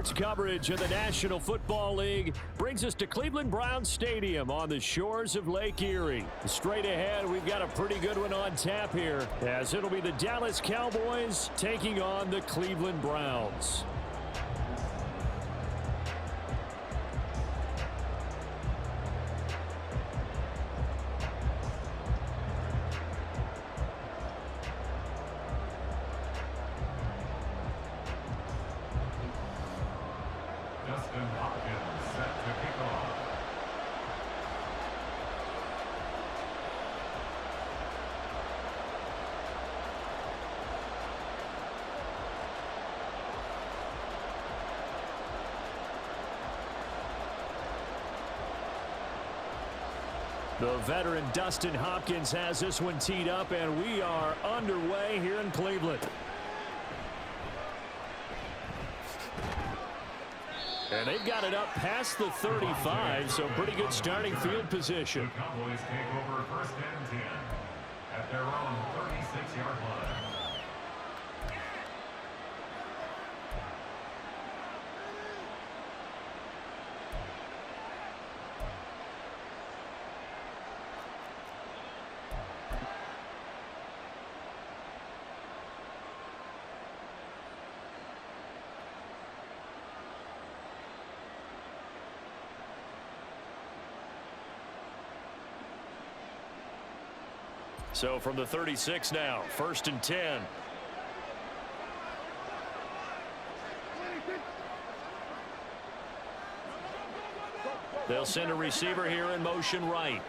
Tonight's coverage of the National Football League brings us to Cleveland Browns Stadium on the shores of Lake Erie. Straight ahead, we've got a pretty good one on tap here, as it'll be the Dallas Cowboys taking on the Cleveland Browns. The veteran Dustin Hopkins has this one teed up, and we are underway here in Cleveland. And they've got it up past the 35, so pretty good starting field position. The Cowboys take over first and 10 at their own 36-yard line. So from the 36 now, first and 10. They'll send a receiver here in motion right.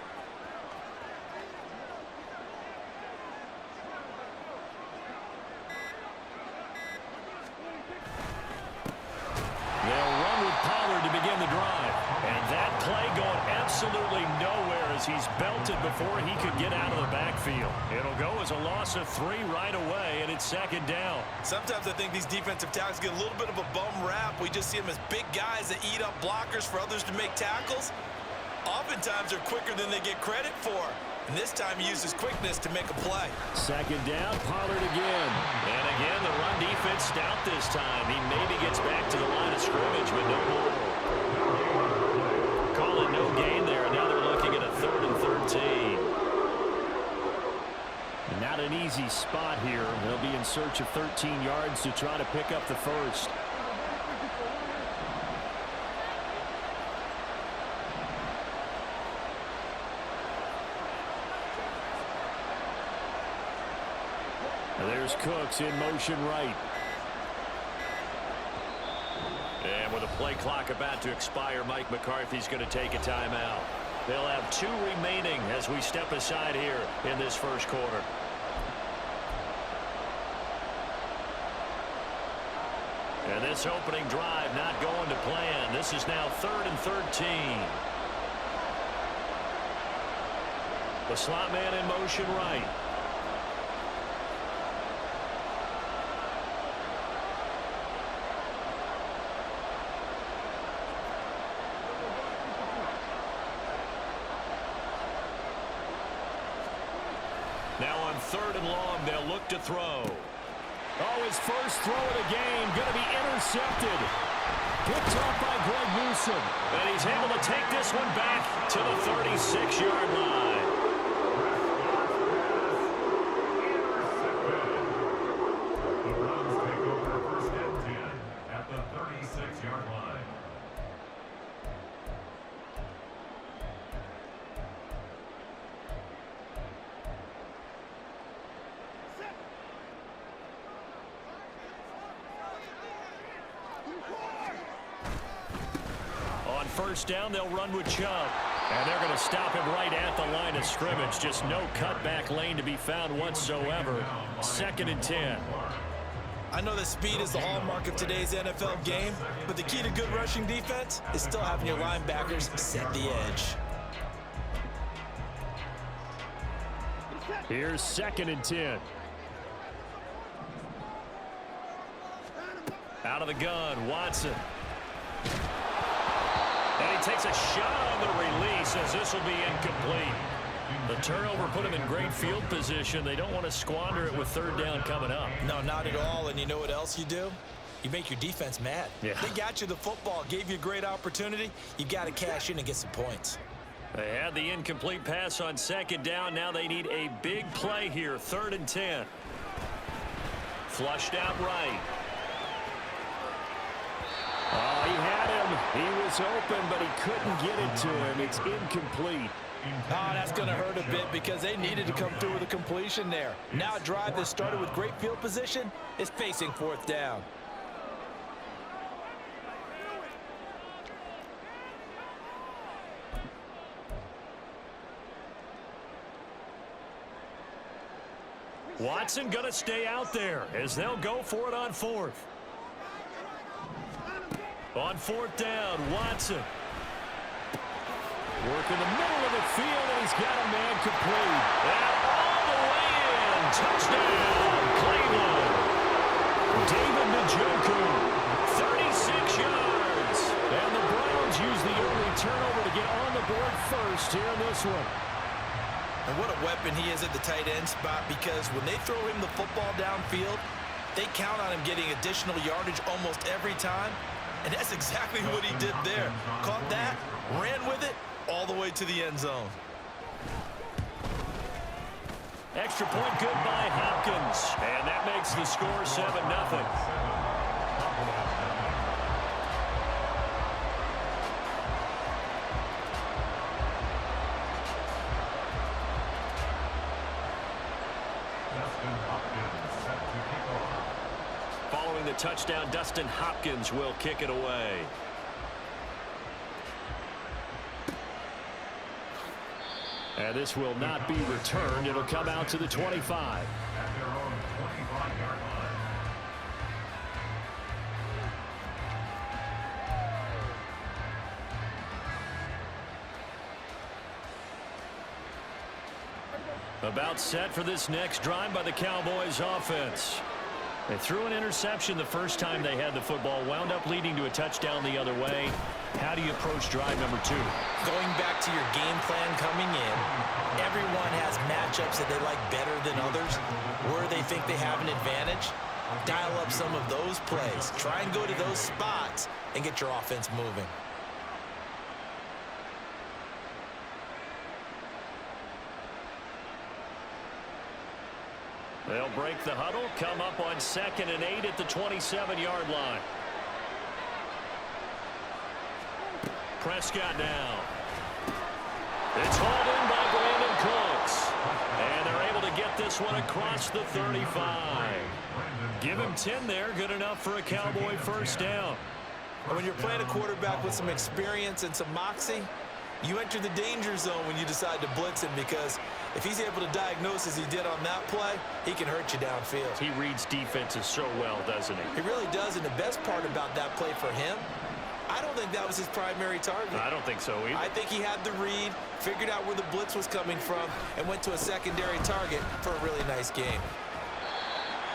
They'll run with Pollard to begin the drive. And that play going absolutely nowhere as he's belted before he could get out of the backfield. It'll go as a loss of 3 right away, and it's second down. Sometimes I think these defensive tackles get a little bit of a bum rap. We just see them as big guys that eat up blockers for others to make tackles. Oftentimes they're quicker than they get credit for. And this time he uses quickness to make a play. Second down, Pollard again. And again, the run defense stout this time. He maybe gets back to the line of scrimmage, but no more. Call it no gain there. Now they're looking at a 3rd and 13. Not an easy spot here. They'll be in search of 13 yards to try to pick up the first. There's Cooks in motion right. And with a play clock about to expire, Mike McCarthy's going to take a timeout. They'll have 2 remaining as we step aside here in this first quarter. And this opening drive not going to plan. This is now 3rd and 13. The slot man in motion right. Now on 3rd and long, they'll look to throw. Oh, his first throw of the game going to be intercepted. Picked off by Greg Newsome. And he's able to take this one back to the 36-yard line. The Browns take over first and 10 at the 36-yard line. On first down, they'll run with Chubb. And they're going to stop him right at the line of scrimmage. Just no cutback lane to be found whatsoever. 2nd and 10. I know that speed is the hallmark of today's NFL game, but the key to good rushing defense is still having your linebackers set the edge. Here's 2nd and 10. Out of the gun, Watson. And he takes a shot on the release as this will be incomplete. The turnover put him in great field position. They don't want to squander it with 3rd down coming up. No, not at all. And you know what else you do? You make your defense mad. Yeah. They got you the football, gave you a great opportunity. You got to cash in and get some points. They had the incomplete pass on second down. Now they need a big play here, 3rd and 10. Flushed out right. Oh, he had him. He was open, but he couldn't get it to him. It's incomplete. Oh, that's going to hurt a bit because they needed to come through with a completion there. Now a drive that started with great field position is facing 4th down. Watson going to stay out there as they'll go for it on 4th. On 4th down, Watson. Work in the middle of the field, and he's got a man complete. And all the way in. Touchdown, Cleveland. David Njoku, 36 yards. And the Browns use the early turnover to get on the board first here in this one. And what a weapon he is at the tight end spot, because when they throw him the football downfield, they count on him getting additional yardage almost every time. And that's exactly what he did there. Caught that, ran with it, all the way to the end zone. Extra point good by Hopkins. And that makes the score 7-0. Following the touchdown, Dustin Hopkins will kick it away. And this will not be returned. It'll come out to the 25. At their own 25-yard line. About set for this next drive by the Cowboys offense. They threw an interception the first time they had the football, wound up leading to a touchdown the other way. How do you approach drive number 2? Going back to your game plan coming in, everyone has matchups that they like better than others, where they think they have an advantage. Dial up some of those plays. Try and go to those spots and get your offense moving. They'll break the huddle, come up on 2nd and 8 at the 27-yard line. Prescott now. It's hauled in by Brandon Cooks. And they're able to get this one across the 35. Give him 10 there, good enough for a Cowboy first down. And when you're playing a quarterback with some experience and some moxie, you enter the danger zone when you decide to blitz him, because if he's able to diagnose as he did on that play, he can hurt you downfield. He reads defenses so well, doesn't he? He really does, and the best part about that play for him, I don't think that was his primary target. I don't think so either. I think he had the read, figured out where the blitz was coming from, and went to a secondary target for a really nice game.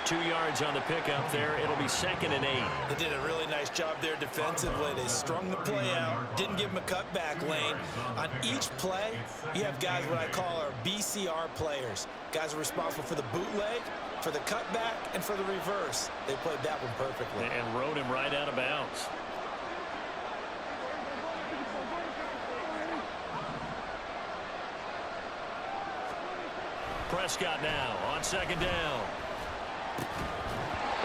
2 yards on the pickup there. It'll be 2nd and 8. They did a really nice job there defensively. They strung the play out, didn't give him a cutback lane. On each play, you have guys what I call our BCR players. Guys are responsible for the bootleg, for the cutback, and for the reverse. They played that one perfectly. And rode him right out of bounds. Prescott now on 2nd down.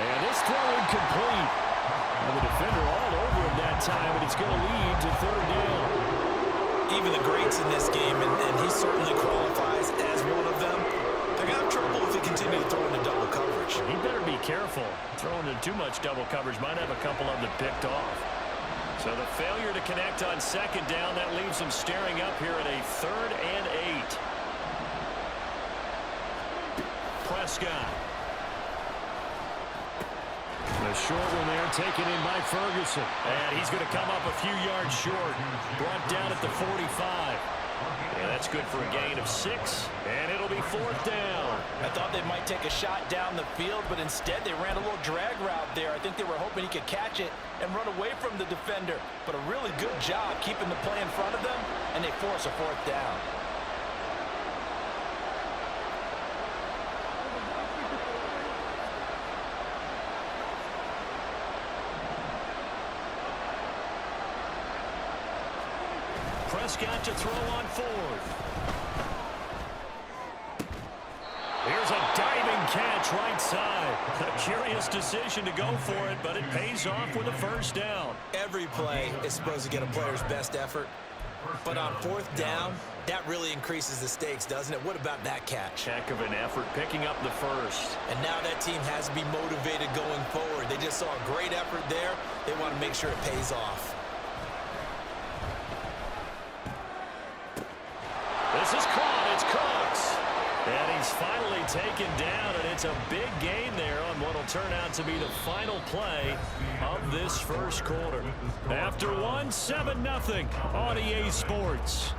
And this throw incomplete. And the defender all over him that time, and it's going to lead to 3rd down. Even the greats in this game, and he certainly qualifies as one of them, they're going to have trouble if they continue to throw into double coverage. He better be careful. Throwing into too much double coverage might have a couple of them picked off. So the failure to connect on 2nd down, that leaves him staring up here at a 3rd and 8. Prescott. The short one there taken in by Ferguson. And he's going to come up a few yards short. Brought down at the 45. Yeah, that's good for a gain of 6. And it'll be 4th down. I thought they might take a shot down the field, but instead they ran a little drag route there. I think they were hoping he could catch it and run away from the defender. But a really good job keeping the play in front of them, and they force a 4th down. Prescott to throw on fourth. Here's a diving catch right side. A curious decision to go for it, but it pays off with a first down. Every play is supposed to get a player's best effort. But on fourth down, that really increases the stakes, doesn't it? What about that catch? Heck of an effort picking up the first. And now that team has to be motivated going forward. They just saw a great effort there. They want to make sure it pays off. This is caught. It's Cooks. And he's finally taken down, and it's a big gain there on what will turn out to be the final play of this first quarter. After one, 7-0 on EA Sports.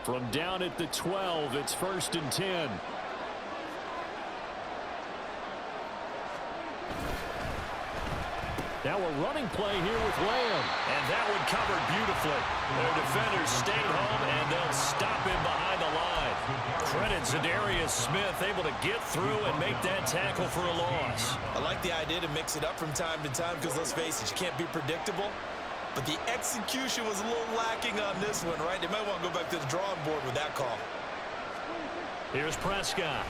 From down at the 12, it's 1st and 10. Now a running play here with Lamb. And that one covered beautifully. Their defenders stayed home, and they'll stop him behind the line. Credit Zadarius Smith, able to get through and make that tackle for a loss. I like the idea to mix it up from time to time because, let's face it, you can't be predictable. But the execution was a little lacking on this one, right? They might want to go back to the drawing board with that call. Here's Prescott.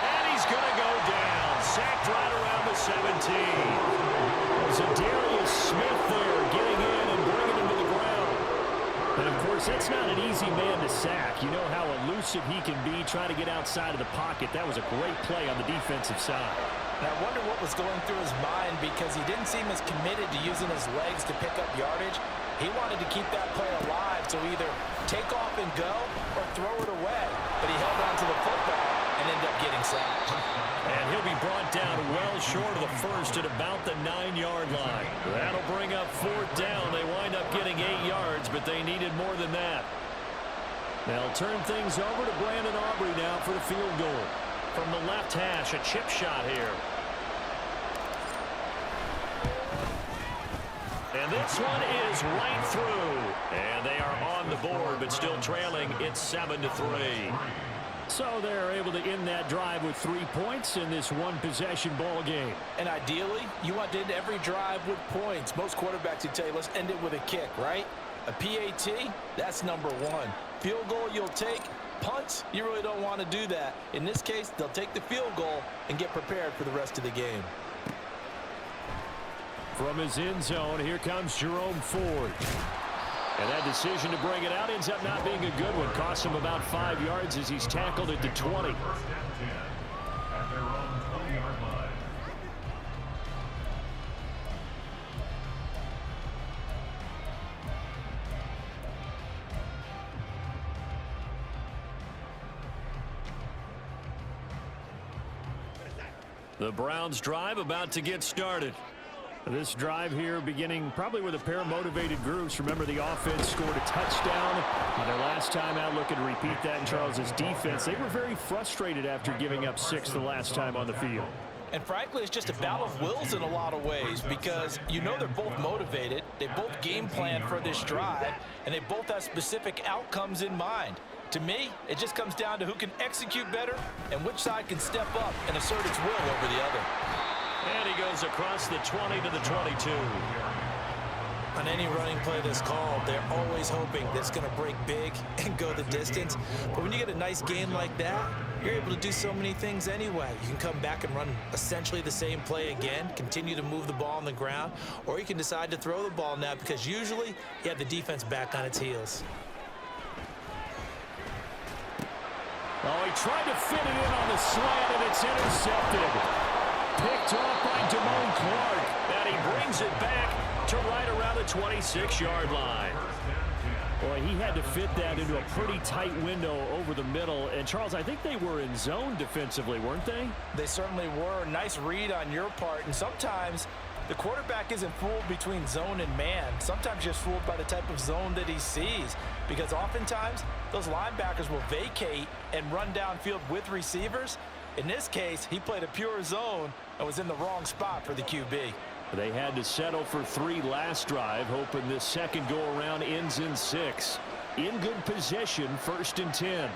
And he's going to go down. Sacked right around the 17. Zadarius Smith there getting in and bringing him to the ground. And, of course, that's not an easy man to sack. You know how elusive he can be trying to get outside of the pocket. That was a great play on the defensive side. Now, I wonder what was going through his mind because he didn't seem as committed to using his legs to pick up yardage. He wanted to keep that play alive, so either take off and go or throw it away. But he held on to the football and ended up getting sacked. And he'll be brought down well short of the first at about the 9-yard line. That'll bring up 4th down. They wind up getting 8 yards, but they needed more than that. They'll turn things over to Brandon Aubrey now for the field goal. From the left hash, a chip shot here. And this one is right through. And they are on the board, but still trailing. It's 7-3. So they're able to end that drive with 3 points in this one-possession ball game. And ideally, you want to end every drive with points. Most quarterbacks would tell you, let's end it with a kick, right? A PAT, that's number 1. Field goal you'll take. Punts, you really don't want to do that. In this case, they'll take the field goal and get prepared for the rest of the game. From his end zone, here comes Jerome Ford. And that decision to bring it out ends up not being a good one. Costs him about 5 yards as he's tackled at the 20. 1st and 10 at their own 20-yard line. The Browns drive about to get started. This drive here beginning probably with a pair of motivated groups. Remember, the offense scored a touchdown on their last time out. Looking to repeat that in Charles's defense. They were very frustrated after giving up 6 the last time on the field. And frankly, it's just a battle of wills in a lot of ways because you know they're both motivated. They both game plan for this drive, and they both have specific outcomes in mind. To me, it just comes down to who can execute better and which side can step up and assert its will over the other. And he goes across the 20 to the 22. On any running play that's called, they're always hoping that it's going to break big and go the distance. But when you get a nice game like that, you're able to do so many things anyway. You can come back and run essentially the same play again, continue to move the ball on the ground, or you can decide to throw the ball now because usually you have the defense back on its heels. Oh, he tried to fit it in on the slant, and it's intercepted. Picked off by Damone Clark. And he brings it back to right around the 26-yard line. Boy, he had to fit that into a pretty tight window over the middle. And, Charles, I think they were in zone defensively, weren't they? They certainly were. Nice read on your part. And sometimes the quarterback isn't fooled between zone and man. Sometimes just fooled by the type of zone that he sees. Because oftentimes, those linebackers will vacate and run downfield with receivers. In this case, he played a pure zone and was in the wrong spot for the QB. They had to settle for 3 last drive, hoping this second go-around ends in 6. In good position, 1st and 10.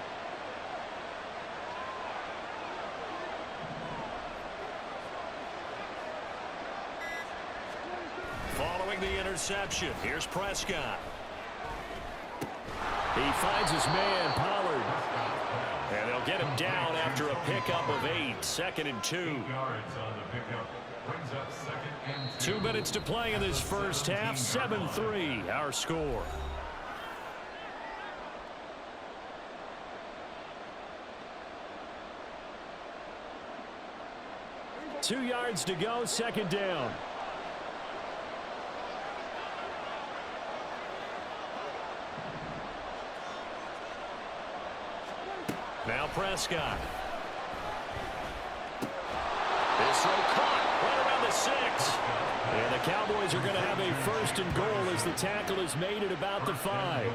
Following the interception, here's Prescott. He finds his man, Pollard. And they'll get him down after a pickup of 8. 2nd and 2. 8 yards on the pickup. Brings up 2nd and 2. 2 minutes to play in this first half. 7-3, our score. Two yards to go, 2nd down. Now Prescott. This throw caught right around the 6. And the Cowboys are going to have a 1st and goal as the tackle is made at about the 5.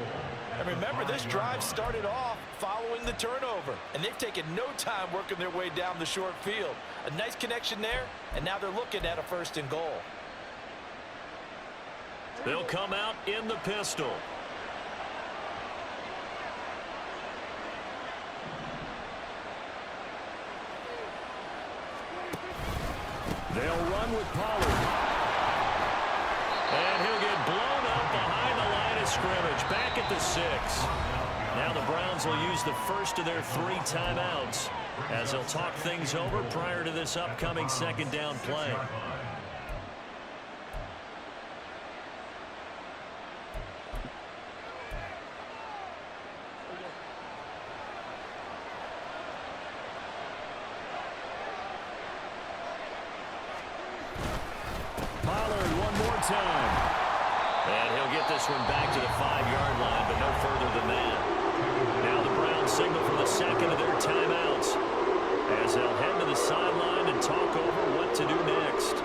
And remember, this drive started off following the turnover, and they've taken no time working their way down the short field. A nice connection there, and now they're looking at a 1st and goal. They'll come out in the pistol. They'll run with Pollard. And he'll get blown up behind the line of scrimmage. Back at the 6. Now the Browns will use the first of their 3 timeouts as they'll talk things over prior to this upcoming 2nd down play. Pollard one more time. And he'll get this one back to the 5-yard line, but no further than that. Now the Browns signal for the 2nd of their timeouts as they'll head to the sideline and talk over what to do next.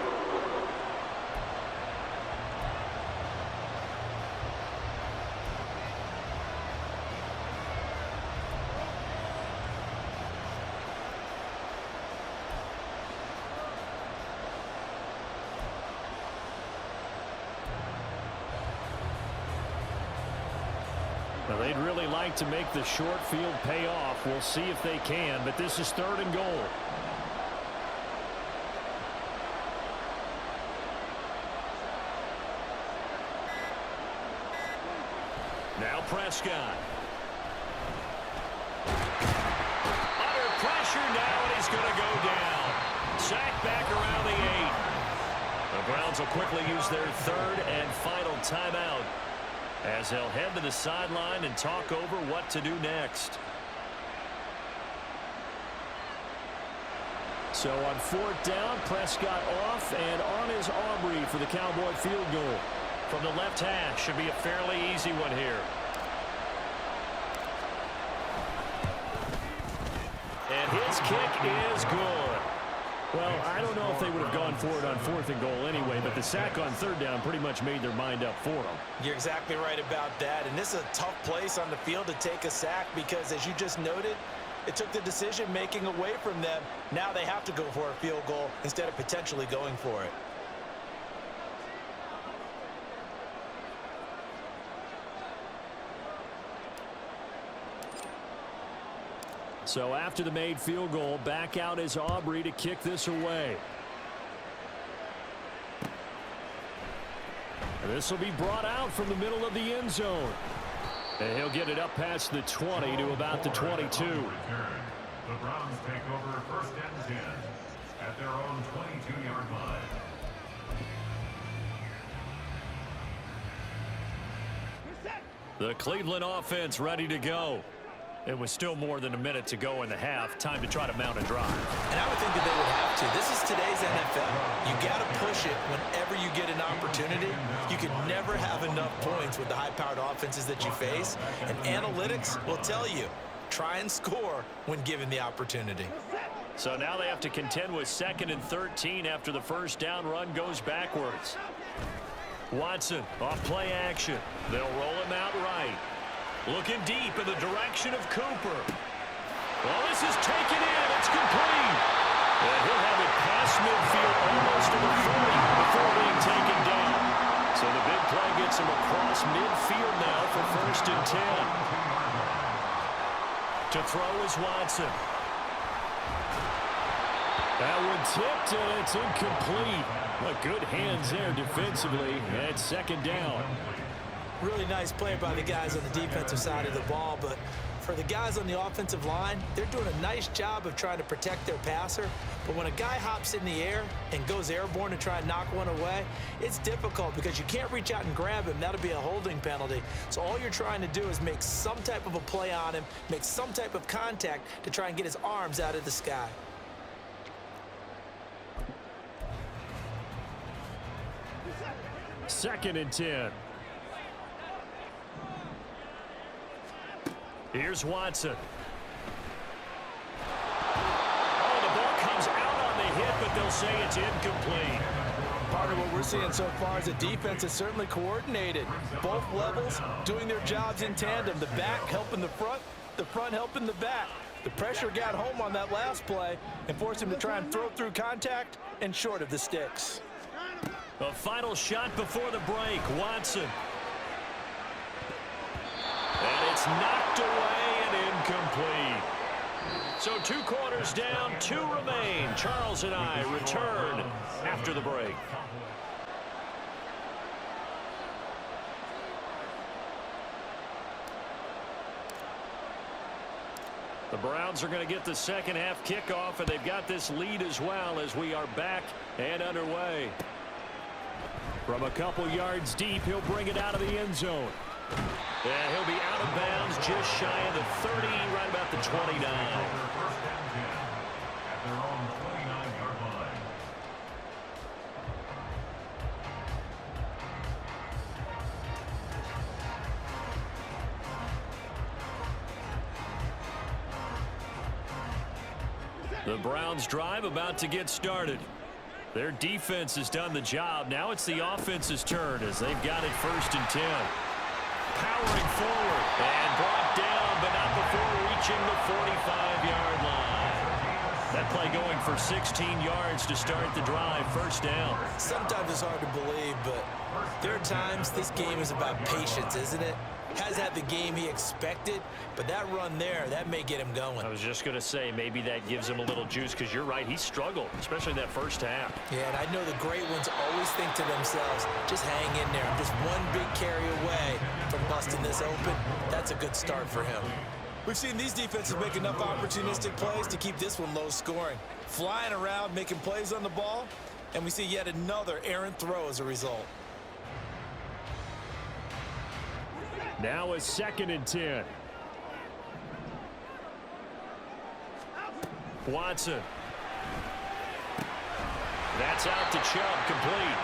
Now, they'd really like to make the short field pay off. We'll see if they can, but this is 3rd and goal. Now Prescott. Under pressure now, and he's going to go down. Sacked back around the 8. The Browns will quickly use their 3rd and final timeout as they'll head to the sideline and talk over what to do next. So on 4th down, Prescott off, and on is Aubrey for the Cowboy field goal. From the left hash, should be a fairly easy one here. And his kick is good. Well, I don't know if they would have gone for it on 4th and goal anyway, but the sack on 3rd down pretty much made their mind up for them. You're exactly right about that, and this is a tough place on the field to take a sack because, as you just noted, it took the decision-making away from them. Now they have to go for a field goal instead of potentially going for it. So after the made field goal, back out is Aubrey to kick this away. And this will be brought out from the middle of the end zone. And he'll get it up past the 20 to about the 22. The Browns take over 1st and 10 at their own 22-yard line. The Cleveland offense ready to go. It was still more than a minute to go in the half. Time to try to mount a drive. And I would think that they would have to. This is today's NFL. You got to push it whenever you get an opportunity. You can never have enough points with the high-powered offenses that you face. And analytics will tell you, try and score when given the opportunity. So now they have to contend with 2nd and 13 after the 1st down run goes backwards. Watson off play action. They'll roll him out right. Looking deep in the direction of Cooper. Well, this is taken in. It's complete. And he'll have it past midfield almost to the 40 before being first and 10. To throw is Watson. That one tipped, and it's incomplete. But good hands there defensively, and second down. Really nice play by the guys on the defensive side of the ball, but for the guys on the offensive line, they're doing a nice job of trying to protect their passer. But when a guy hops in the air and goes airborne to try and knock one away, it's difficult because you can't reach out and grab him. That'll be a holding penalty. So all you're trying to do is make some type of a play on him, make some type of contact to try and get his arms out of the sky. Second and 10. Here's Watson. Oh, the ball comes out on the hit, but they'll say it's incomplete. Part of what we're seeing so far is the defense is certainly coordinated. Both levels doing their jobs in tandem. The back helping the front helping the back. The pressure got home on that last play and forced him to try and throw through contact and short of the sticks. A final shot before the break. Watson. And it's knocked away and incomplete. So 2 quarters down, 2 remain. Charles and I return after the break. The Browns are going to get the second half kickoff, and they've got this lead as well as we are back and underway. From a couple yards deep, he'll bring it out of the end zone. And he'll be out of bounds just shy of the 30, right about the 29. First and 10 at their own 29-yard line. The Browns drive about to get started. Their defense has done the job. Now it's the offense's turn as they've got it first and 10. Powering forward and brought down, but not before reaching the 45-yard line. That play going for 16 yards to start the drive. First down. Sometimes it's hard to believe, but there are times this game is about patience, isn't it? Has had the game he expected, but that run there, that may get him going. I was just going to say, maybe that gives him a little juice, because you're right, he struggled, especially in that first half. Yeah, and I know the great ones always think to themselves, just hang in there. I'm just one big carry away from busting this open. That's a good start for him. We've seen these defenses make enough opportunistic plays to keep this one low scoring. Flying around, making plays on the ball, and we see yet another errant throw as a result. Now a second and 10. Watson. That's out to Chubb, complete.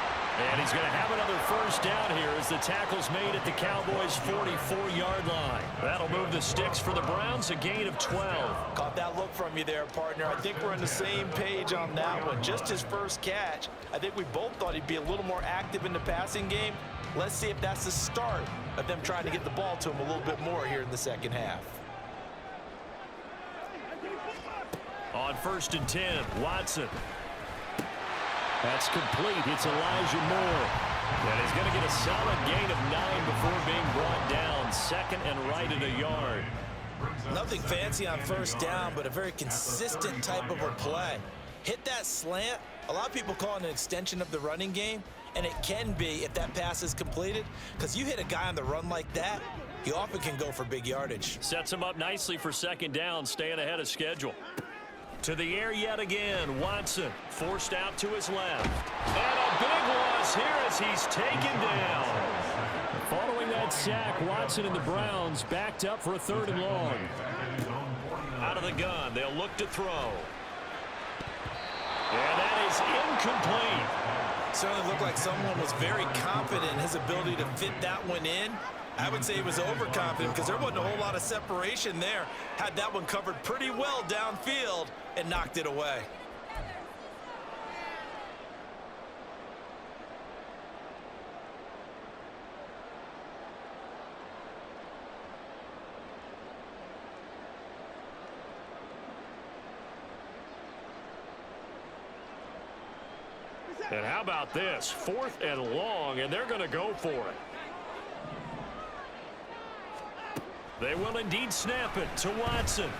And he's going to have another first down here as the tackle's made at the Cowboys' 44-yard line. That'll move the sticks for the Browns, a gain of 12. Caught that look from you there, partner. I think we're on the same page on that one. Just his first catch. I think we both thought he'd be a little more active in the passing game. Let's see if that's the start of them trying to get the ball to him a little bit more here in the second half. On first and 10, Watson. That's complete. It's Elijah Moore. And he's going to get a solid gain of 9 before being brought down. Second and right at a yard. Nothing fancy on first down, but a very consistent type of a play. Hit that slant. A lot of people call it an extension of the running game, and it can be if that pass is completed, because you hit a guy on the run like that, he often can go for big yardage. Sets him up nicely for second down, staying ahead of schedule. To the air yet again, Watson forced out to his left. And a big loss here as he's taken down. Following that sack, Watson and the Browns backed up for a third and long. Out of the gun, they'll look to throw. And that is incomplete. Certainly looked like someone was very confident in his ability to fit that one in. I would say he was overconfident because there wasn't a whole lot of separation there. Had that one covered pretty well downfield and knocked it away. And how about this? 4th and long, and they're going to go for it. They will indeed snap it to Watson.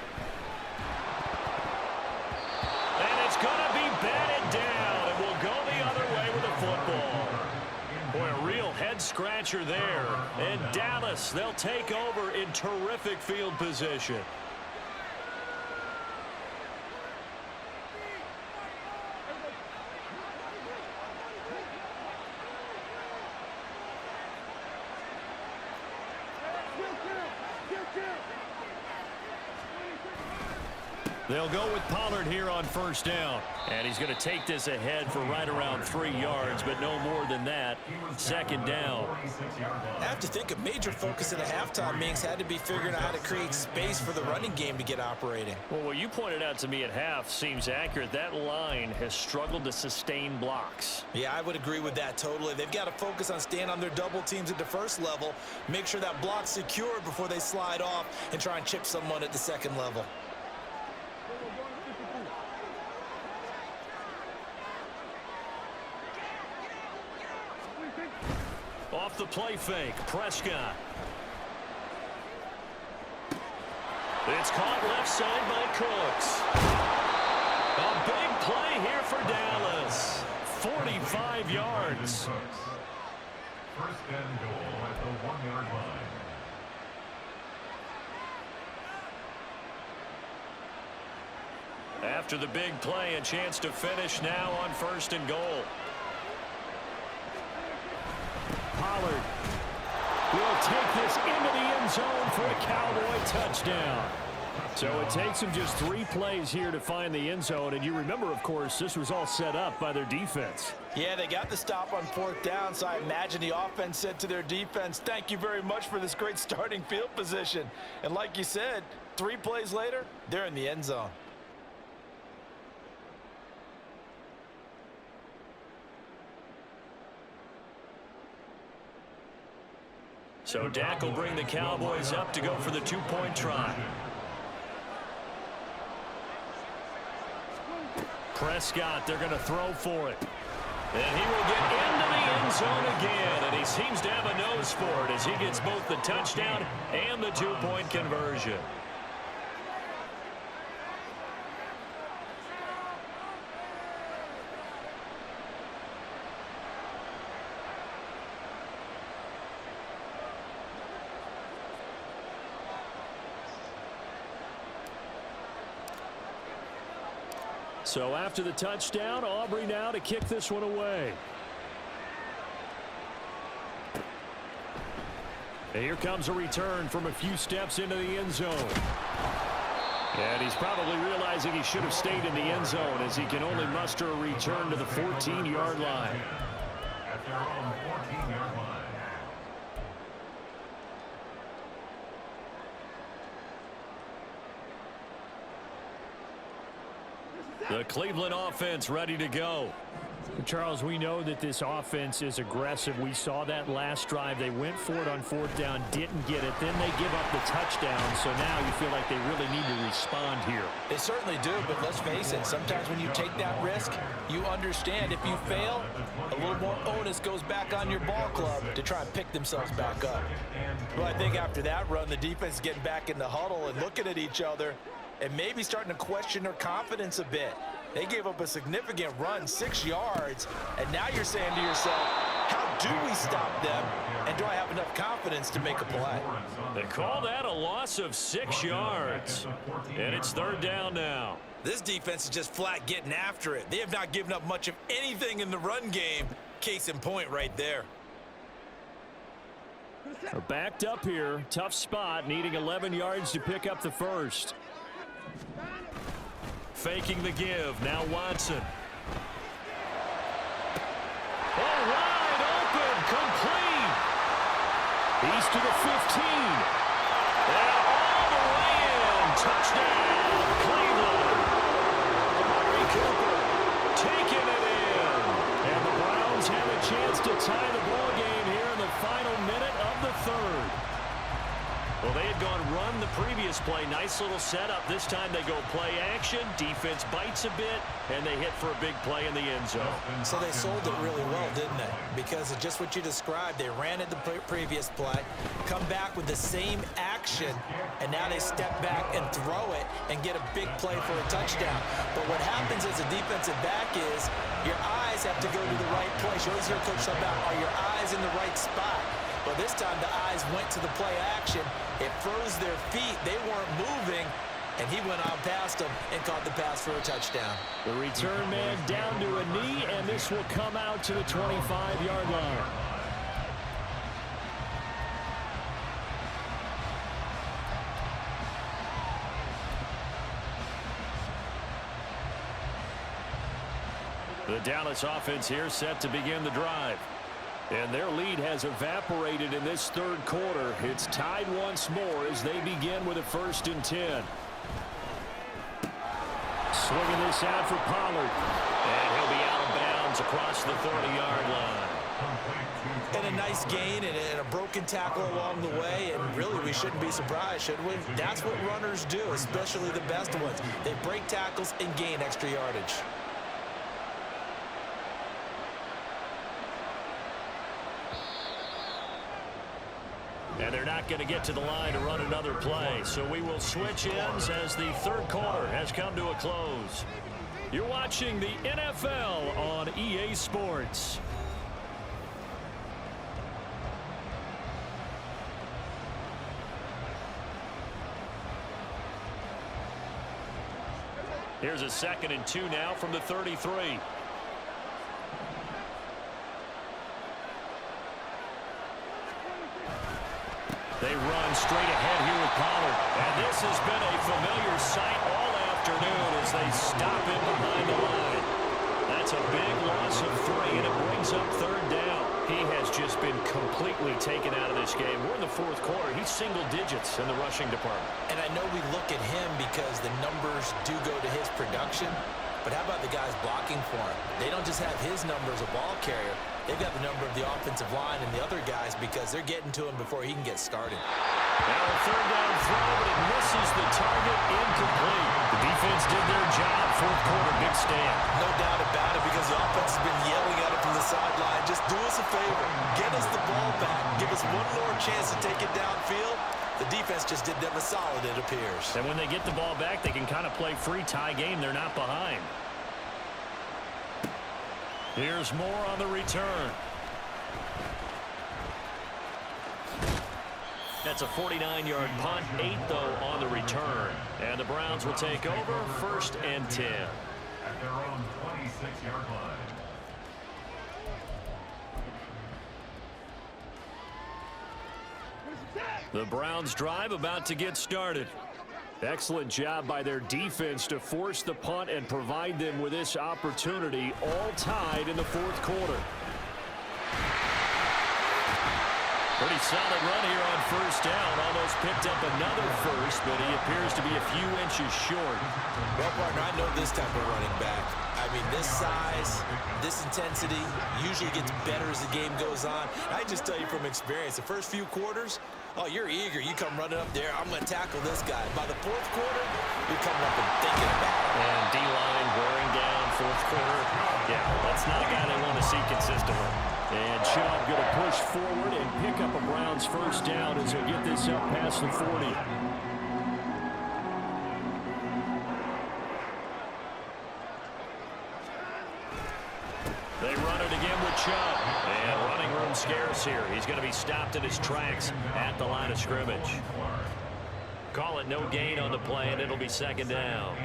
And it's going to be batted down. It will go the other way with the football. Boy, a real head-scratcher there. And Dallas, they'll take over in terrific field position. They'll go with Pollard here on first down. And he's going to take this ahead for right around 3 yards, but no more than that. Second down. I have to think a major focus at the halftime means had to be figuring out how to create space for the running game to get operating. Well, what you pointed out to me at half seems accurate. That line has struggled to sustain blocks. Yeah, I would agree with that totally. They've got to focus on staying on their double teams at the first level, make sure that block's secured before they slide off and try and chip someone at the second level. Off the play fake, Prescott. It's caught left side by Cooks. A big play here for Dallas. 45 yards. First and goal at the 1-yard line. After the big play, a chance to finish now on first and goal. Pollard will take this into the end zone for a Cowboy touchdown. So it takes them just 3 plays here to find the end zone. And you remember, of course, this was all set up by their defense. Yeah, they got the stop on 4th down, so I imagine the offense said to their defense, thank you very much for this great starting field position. And like you said, 3 plays later, they're in the end zone. So Dak will bring the Cowboys up to go for the 2-point try. Prescott, they're going to throw for it. And he will get into the end zone again. And he seems to have a nose for it as he gets both the touchdown and the 2-point conversion. So after the touchdown, Aubrey now to kick this one away. And here comes a return from a few steps into the end zone. And he's probably realizing he should have stayed in the end zone as he can only muster a return to the 14-yard line. At their own 14-yard line. The Cleveland offense ready to go. Charles, we know that this offense is aggressive. We saw that last drive. They went for it on 4th down, didn't get it. Then they give up the touchdown. So now you feel like they really need to respond here. They certainly do, but let's face it. Sometimes when you take that risk, you understand if you fail, a little more onus goes back on your ball club to try and pick themselves back up. Well, I think after that run, the defense is getting back in the huddle and looking at each other and maybe starting to question their confidence a bit. They gave up a significant run, 6 yards, and now you're saying to yourself, how do we stop them, and do I have enough confidence to make a play? They call that a loss of 6 yards, and it's 3rd down now. This defense is just flat getting after it. They have not given up much of anything in the run game. Case in point right there. They're backed up here. Tough spot, needing 11 yards to pick up the first. Faking the give. Now Watson. Oh, wide open. Complete. He's to the 15. And all the way in. Touchdown, Cleveland. Amari Cooper taking it in. And the Browns have a chance to tie the ball game here in the final minute of the 3rd. Well, they had gone run the previous previous play, nice little setup. This time they go play action. Defense bites a bit, and they hit for a big play in the end zone. So they sold it really well, didn't they? Because of just what you described. They ran it the previous play, come back with the same action, and now they step back and throw it and get a big play for a touchdown. But what happens as a defensive back is your eyes have to go to the right place. You always hear Coach talk about, are your eyes in the right spot? Well, this time the eyes went to the play action. It froze their feet. They weren't moving, and he went on past them and caught the pass for a touchdown. The return man down to a knee, and this will come out to the 25-yard line. The Dallas offense here set to begin the drive. And their lead has evaporated in this third quarter. It's tied once more as they begin with a 1st and 10. Swinging this out for Pollard. And he'll be out of bounds across the 30-yard line. And a nice gain and a broken tackle along the way. And really, we shouldn't be surprised, should we? That's what runners do, especially the best ones. They break tackles and gain extra yardage. And they're not going to get to the line to run another play. So we will switch ends as the third quarter has come to a close. You're watching the NFL on EA Sports. Here's a 2nd and 2 now from the 33. They run straight ahead here with Pollard. And this has been a familiar sight all afternoon as they stop him behind the line. That's a big loss of 3, and it brings up 3rd down. He has just been completely taken out of this game. We're in the 4th quarter. He's single digits in the rushing department. And I know we look at him because the numbers do go to his production. But how about the guys blocking for him? They don't just have his number as a ball carrier. They've got the number of the offensive line and the other guys because they're getting to him before he can get started. Now a 3rd down throw, but it misses the target, incomplete. The defense did their job. 4th quarter, big stand. No doubt about it because the offense has been yelling at him from the sideline. Just do us a favor. Get us the ball back. Give us one more chance to take it downfield. The defense just did them a solid, it appears. And when they get the ball back, they can kind of play free tie game. They're not behind. Here's more on the return. That's a 49-yard punt, 8 though on the return. And the Browns will take over 1st and 10. At their own 26-yard line. The Browns drive about to get started. Excellent job by their defense to force the punt and provide them with this opportunity, all tied in the 4th quarter. Pretty solid run here on 1st down. Almost picked up another first, but he appears to be a few inches short. Well, partner, I know this type of running back. I mean, this size, this intensity usually gets better as the game goes on. I just tell you from experience, the first few quarters, oh, you're eager. You come running up there. I'm going to tackle this guy. By the 4th quarter, you're coming up and thinking about it. And D-line wearing down 4th quarter. Yeah, that's not a guy they want to see consistently. And Chubb going to push forward and pick up a Browns 1st down as they get this up past the 40. They run it again with Chubb. And running room scarce here. He's going to be stopped in his tracks at the line of scrimmage. Call it no gain on the play, and it'll be 2nd down.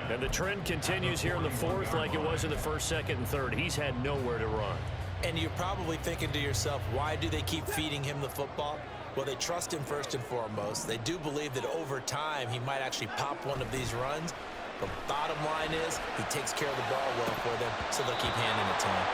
And the trend continues here in the 4th like it was in the 1st, 2nd, and 3rd. He's had nowhere to run. And you're probably thinking to yourself, why do they keep feeding him the football? Well, they trust him first and foremost. They do believe that over time he might actually pop one of these runs. The bottom line is he takes care of the ball well for them, so they'll keep handing it to him.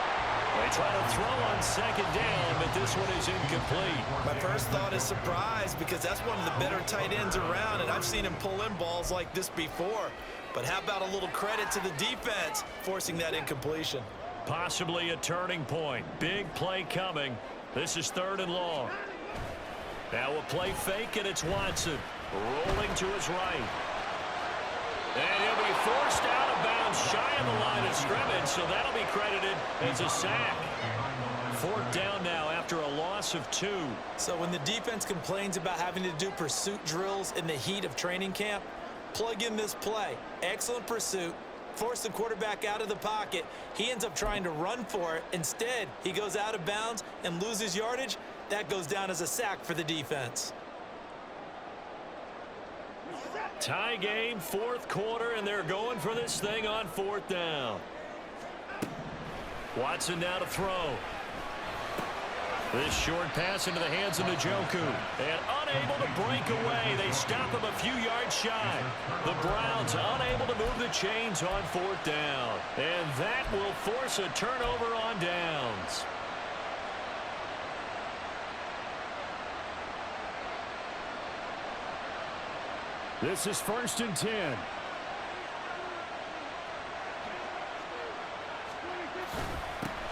They try to throw on 2nd down, but this one is incomplete. My first thought is surprise because that's one of the better tight ends around, and I've seen him pull in balls like this before. But how about a little credit to the defense forcing that incompletion? Possibly a turning point. Big play coming. This is 3rd and long. Now a play fake, and it's Watson. rolling to his right. And he'll be forced out of bounds shy of the line of scrimmage, so that'll be credited as a sack. Fourth down now after a loss of 2. So when the defense complains about having to do pursuit drills in the heat of training camp, plug in this play. Excellent pursuit. Force the quarterback out of the pocket. He ends up trying to run for it. Instead, he goes out of bounds and loses yardage. That goes down as a sack for the defense. Tie game, fourth quarter, and they're going for this thing on fourth down. Watson now to throw. This short pass into the hands of Njoku. And unable to break away. They stop him a few yards shy. The Browns unable to move the chains on fourth down. And that will force a turnover on downs. This is 1st and 10.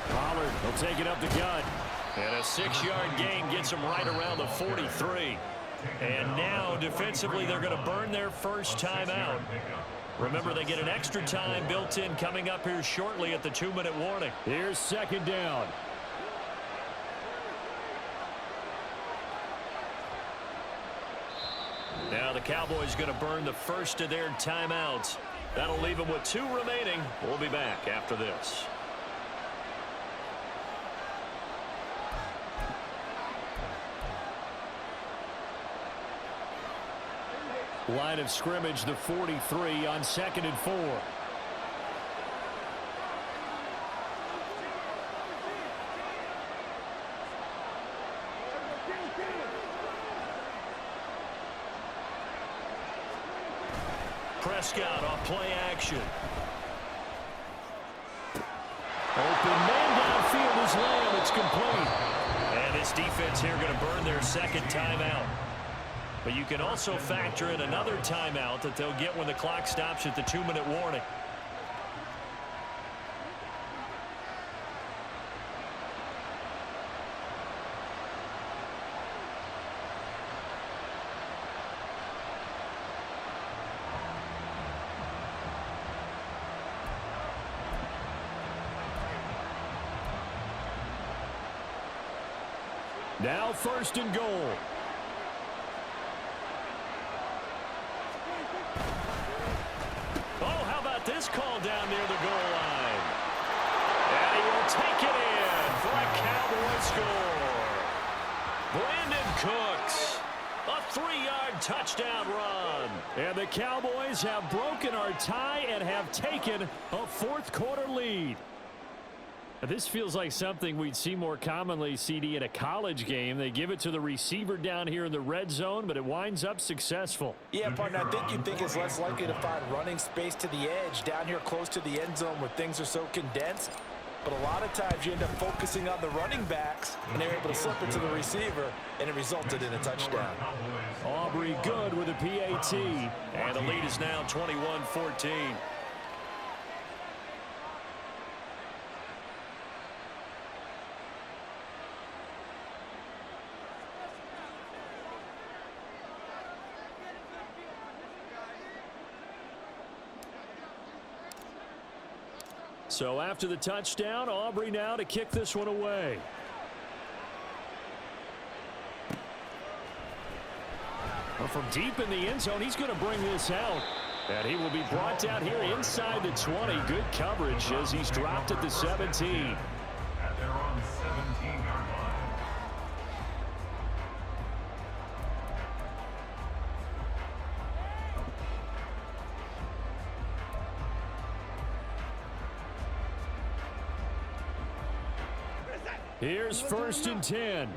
Pollard will take it up the gut. And a 6-yard gain gets him right around the 43. And now, defensively, they're going to burn their first timeout. Remember, they get an extra time built in coming up here shortly at the 2-minute warning. Here's 2nd down. Now the Cowboys going to burn the first of their timeouts. That'll leave them with 2 remaining. We'll be back after this. Line of scrimmage, the 43 on 2nd and 4. Prescott off play action. Open man downfield is Lamb. It's complete. And this defense here going to burn their second timeout. But you can also factor in another timeout that they'll get when the clock stops at the 2-minute warning. Now 1st and goal. Oh, how about this call down near the goal line? And he will take it in for a Cowboy score. Brandon Cooks, a 3-yard touchdown run. And the Cowboys have broken our tie and have taken a fourth-quarter lead. This feels like something we'd see more commonly, CD, in a college game. They give it to the receiver down here in the red zone, but it winds up successful. Yeah, partner, I think you'd think it's less likely to find running space to the edge down here close to the end zone where things are so condensed. But a lot of times you end up focusing on the running backs, and they're able to slip it to the receiver, and it resulted in a touchdown. Aubrey good with a PAT, and the lead is now 21-14. So after the touchdown, Aubrey now to kick this one away. Well, from deep in the end zone, he's going to bring this out. And he will be brought down here inside the 20. Good coverage as he's dropped at the 17. At their own 17-yard line. Here's 1st and 10.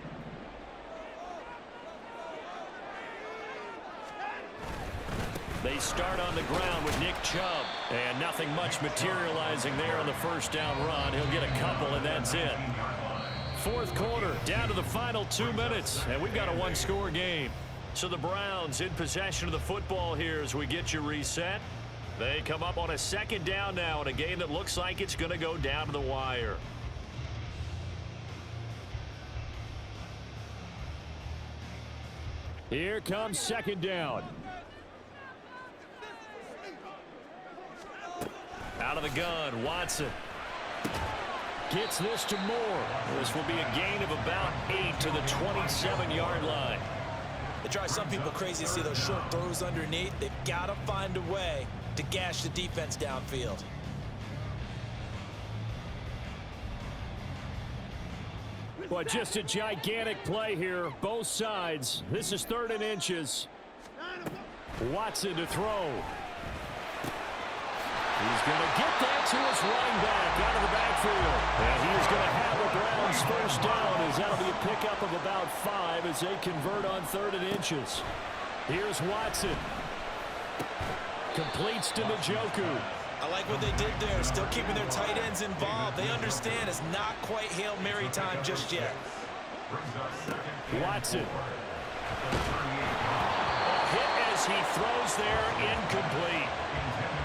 They start on the ground with Nick Chubb. And nothing much materializing there on the first down run. He'll get a couple, and that's it. Fourth quarter, down to the final 2 minutes. And we've got a one-score game. So the Browns in possession of the football here as we get you reset. They come up on a 2nd down now in a game that looks like it's going to go down to the wire. Here comes second down. Out of the gun, Watson. Gets this to Moore. This will be a gain of about 8 to the 27-yard line. It drives some people crazy to see those short throws underneath. They've got to find a way to gash the defense downfield. But just a gigantic play here, both sides. This is 3rd and inches. Watson to throw. He's going to get that to his running back out of the backfield. And he's going to have the Browns first down as that'll be a pickup of about 5 as they convert on 3rd and inches. Here's Watson. Completes to Njoku. I like what they did there, still keeping their tight ends involved. They understand it's not quite Hail Mary time just yet. Watson. A hit as he throws there, incomplete.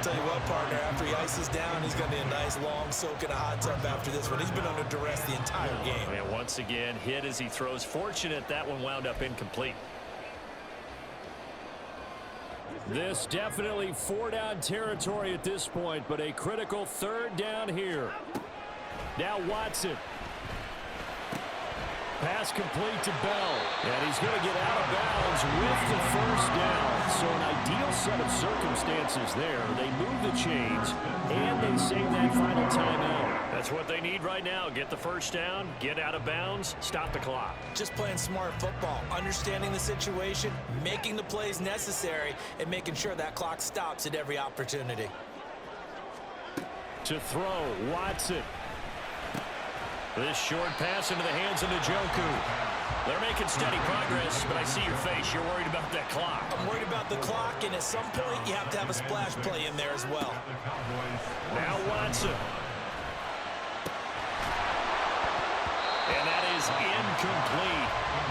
Tell you what, partner, after he ices down, he's going to be a nice long soak in a hot tub after this one. He's been under duress the entire game. And once again, hit as he throws. Fortunate that one wound up incomplete. This definitely 4-down territory at this point, but a critical 3rd down here. Now Watson. Pass complete to Bell. And he's going to get out of bounds with the first down. So an ideal set of circumstances there. They move the chains, and they save that final timeout. That's what they need right now. Get the first down, get out of bounds, stop the clock. Just playing smart football, understanding the situation, making the plays necessary, and making sure that clock stops at every opportunity. To throw, Watson. This short pass into the hands of Njoku. They're making steady progress, but I see your face. You're worried about that clock. I'm worried about the clock, and at some point, you have to have a splash play in there as well. Now Watson. And that is incomplete.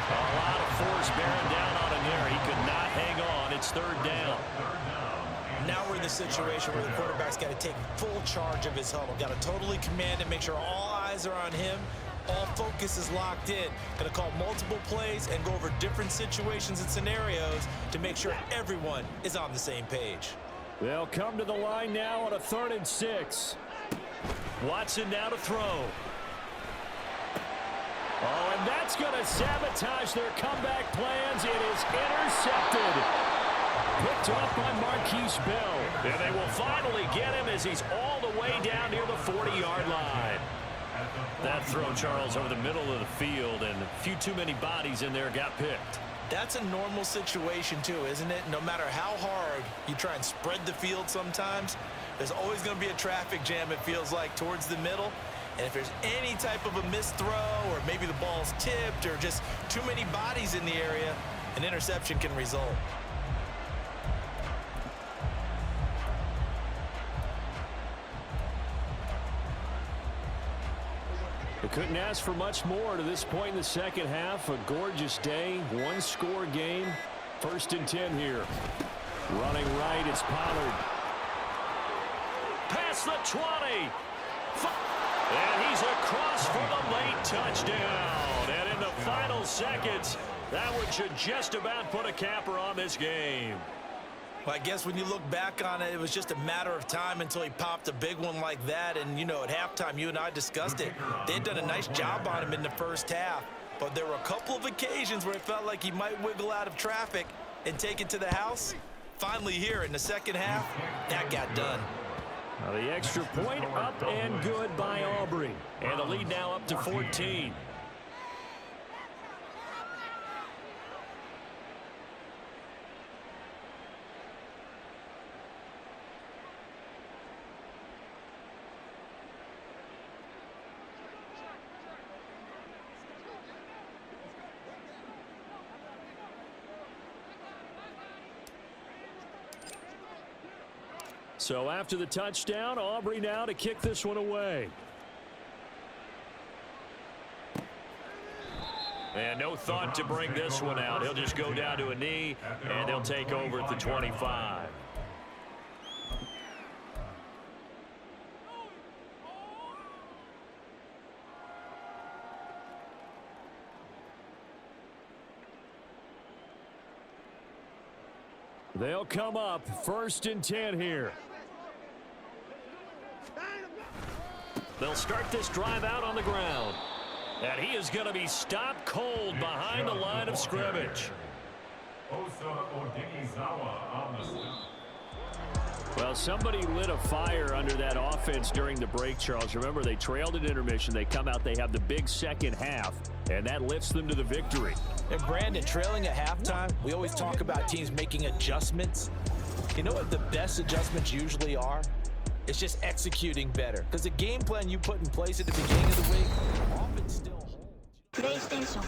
A lot of force bearing down on him there. He could not hang on. It's 3rd down. Now we're in the situation where the quarterback's got to take full charge of his huddle. Got to totally command it, make sure all eyes are on him. All focus is locked in. Going to call multiple plays and go over different situations and scenarios to make sure everyone is on the same page. They'll come to the line now on a 3rd and 6. Watson now to throw. Oh, and that's going to sabotage their comeback plans. It is intercepted. Picked off by Marquise Bell. And they will finally get him as he's all the way down near the 40-yard line. That throw, Charles, over the middle of the field, and a few too many bodies in there got picked. That's a normal situation, too, isn't it? No matter how hard you try and spread the field sometimes, there's always going to be a traffic jam, it feels like, towards the middle. And if there's any type of a missed throw, or maybe the ball's tipped, or just too many bodies in the area, an interception can result. They couldn't ask for much more to this point in the second half. A gorgeous day, one-score game. 1st and 10 here. Running right, it's Pollard. Past the 20. And he's across for the late touchdown. And in the final seconds, that one should just about put a capper on this game. Well, I guess when you look back on it, it was just a matter of time until he popped a big one like that. And, you know, at halftime, you and I discussed it. They had done a nice job on him in the first half. But there were a couple of occasions where it felt like he might wiggle out of traffic and take it to the house. Finally here in the second half, that got done. Now the extra point up and good by Aubrey. And the lead now up to 14. So after the touchdown, Aubrey now to kick this one away. And no thought to bring this one out. He'll just go down to a knee, and they'll take over at the 25. They'll come up 1st and 10 here. They'll start this drive out on the ground. And he is going to be stopped cold behind the line of scrimmage. Well, somebody lit a fire under that offense during the break, Charles. Remember, they trailed at intermission. They come out, they have the big second half, and that lifts them to the victory. And Brandon, trailing at halftime, we always talk about teams making adjustments. You know what the best adjustments usually are? It's just executing better. Because the game plan you put in place at the beginning of the week often still holds. PlayStation